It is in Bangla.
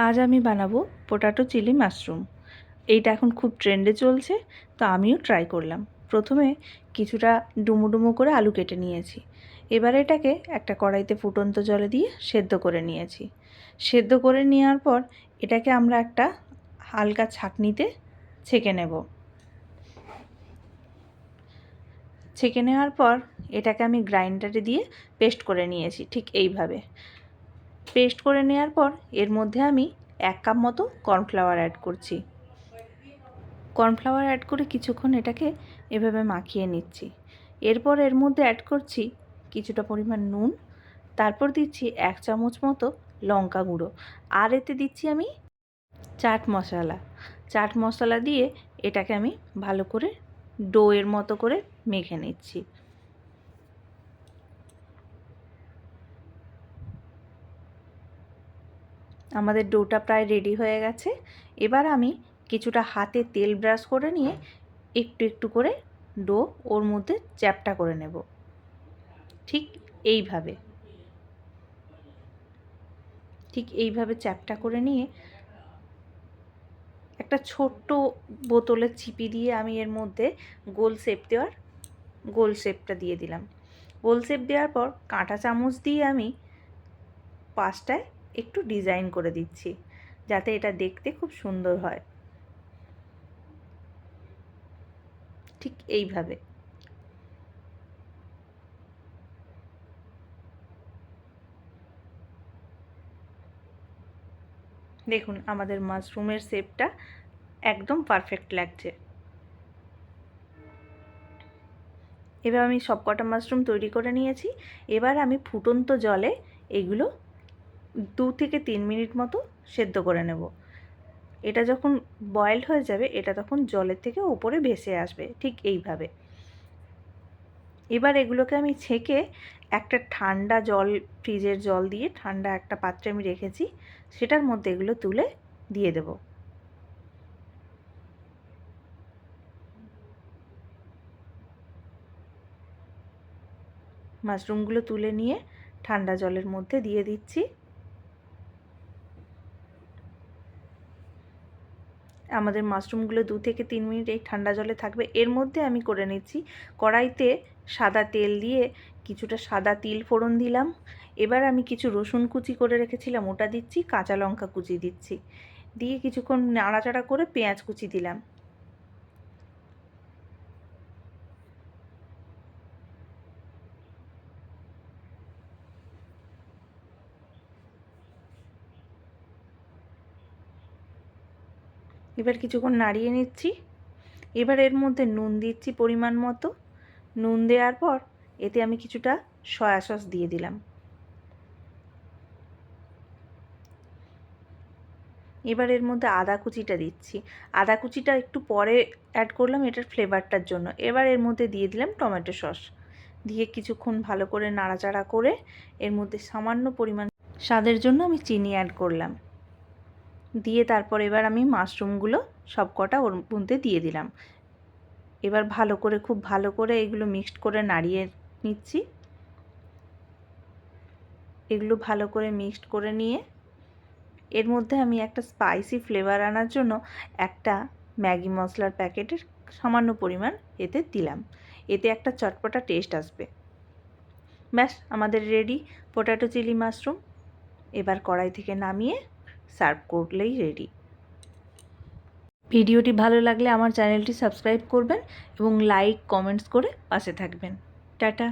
আজ আমি বানাবো পোটাটো চিলি মাশরুম। এইটা এখন খুব ট্রেন্ডে চলছে, তো আমিও ট্রাই করলাম। প্রথমে কিছুটা ডুমো ডুমো করে আলু কেটে নিয়েছি। এবার এটাকে একটা কড়াইতে ফুটন্ত জলে দিয়ে সেদ্ধ করে নিয়েছি। সেদ্ধ করে নেওয়ার পর এটাকে আমরা একটা হালকা ছাঁকনিতে ছেঁকে নেব। ছেঁকে নেওয়ার পর এটাকে আমি গ্রাইন্ডারে দিয়ে পেস্ট করে নিয়েছি, ঠিক এইভাবে। পেস্ট করে নেওয়ার পর এর মধ্যে আমি 1 কাপ মতো কর্নফ্লাওয়ার অ্যাড করছি। কর্নফ্লাওয়ার অ্যাড করে কিছুক্ষণ এটাকে এভাবে মাখিয়ে নিচ্ছি। এরপর এর মধ্যে অ্যাড করছি কিছুটা পরিমাণ নুন, তারপর দিচ্ছি 1 চামচ মতো লঙ্কা গুঁড়ো, আর এতে দিচ্ছি আমি চাট মশলা। চাট মশলা দিয়ে এটাকে আমি ভালো করে ডোয়ের মতো করে মেখে নিচ্ছি। আমাদের ডোটা প্রায় রেডি হয়ে গেছে। এবার আমি কিছুটা হাতে তেল ব্রাশ করে নিয়ে একটু একটু করে ডো ওর মধ্যে চ্যাপটা করে নেব, ঠিক এইভাবে। ঠিক এইভাবে চ্যাপটা করে নিয়ে একটা ছোট্ট বোতলের ছিপি দিয়ে আমি এর মধ্যে গোল শেপটা দিয়ে দিলাম। গোল শেপ দেওয়ার পর কাঁটা চামচ দিয়ে আমি পাশটায় একটু ডিজাইন করে দিচ্ছি, যাতে এটা দেখতে খুব সুন্দর হয়। ঠিক এইভাবে। দেখুন আমাদের মাশরুমের শেপটা একদম পারফেক্ট লাগছে। এবার আমি সবকটা মাশরুম তৈরি করে নিয়েছি। এবার আমি ফুটন্ত জলে এগুলো 2 থেকে 3 মিনিট মতো সেদ্ধ করে নেব। এটা যখন বয়েলড হয়ে যাবে, এটা তখন জলের থেকে উপরে ভেসে আসবে, ঠিক এইভাবে। এবার এগুলোকে আমি ছেঁকে একটা ঠান্ডা জল, ফ্রিজের জল দিয়ে ঠান্ডা একটা পাত্রে আমি রেখেছি, সেটার মধ্যে এগুলো তুলে দিয়ে দেব। মাশরুমগুলো তুলে নিয়ে ঠান্ডা জলের মধ্যে দিয়ে দিচ্ছি। আমাদের মাশরুমগুলো 2 থেকে 3 মিনিট এই ঠান্ডা জলে থাকবে। এর মধ্যে আমি করে নিচ্ছি, কড়াইতে সাদা তেল দিয়ে কিছুটা সাদা তিল ফোড়ন দিলাম। এবার আমি কিছু রসুন কুচি করে রেখেছিলাম ওটা দিচ্ছি, কাঁচা লঙ্কা কুচি দিচ্ছি, দিয়ে কিছুক্ষণ নাড়াচাড়া করে পেঁয়াজ কুচি দিলাম। এবার কিছুক্ষণ নাড়িয়ে নিচ্ছি। এবার এর মধ্যে নুন দিচ্ছি পরিমাণ মতো। নুন দেওয়ার পর এতে আমি কিছুটা সয়া সস দিয়ে দিলাম। এবার এর মধ্যে আদা কুচিটা দিচ্ছি। আদা কুচিটা একটু পরে অ্যাড করলাম এটার ফ্লেভারটার জন্য। এবার এর মধ্যে দিয়ে দিলাম টমেটো সস, দিয়ে কিছুক্ষণ ভালো করে নাড়াচাড়া করে এর মধ্যে সামান্য পরিমাণ স্বাদের জন্য আমি চিনি অ্যাড করলাম, দিয়ে তারপর এবার আমি মাশরুমগুলো সব কটা ওর মধ্যে দিয়ে দিলাম। এবার ভালো করে, খুব ভালো করে এগুলো মিক্সড করে নাড়িয়ে নিচ্ছি। এগুলো ভালো করে মিক্সড করে নিয়ে এর মধ্যে আমি একটা স্পাইসি ফ্লেভার আনার জন্য একটা ম্যাগি মশলার প্যাকেটের সামান্য পরিমাণ এতে দিলাম, এতে একটা চটপটা টেস্ট আসবে। ব্যাস আমাদের রেডি পোটাটো চিলি মাশরুম। এবার কড়াই থেকে নামিয়ে সার্ভ করলেই রেডি। ভিডিওটি ভালো লাগলে আমার চ্যানেলটি সাবস্ক্রাইব করবেন এবং লাইক কমেন্টস করে পাশে থাকবেন। টাটা।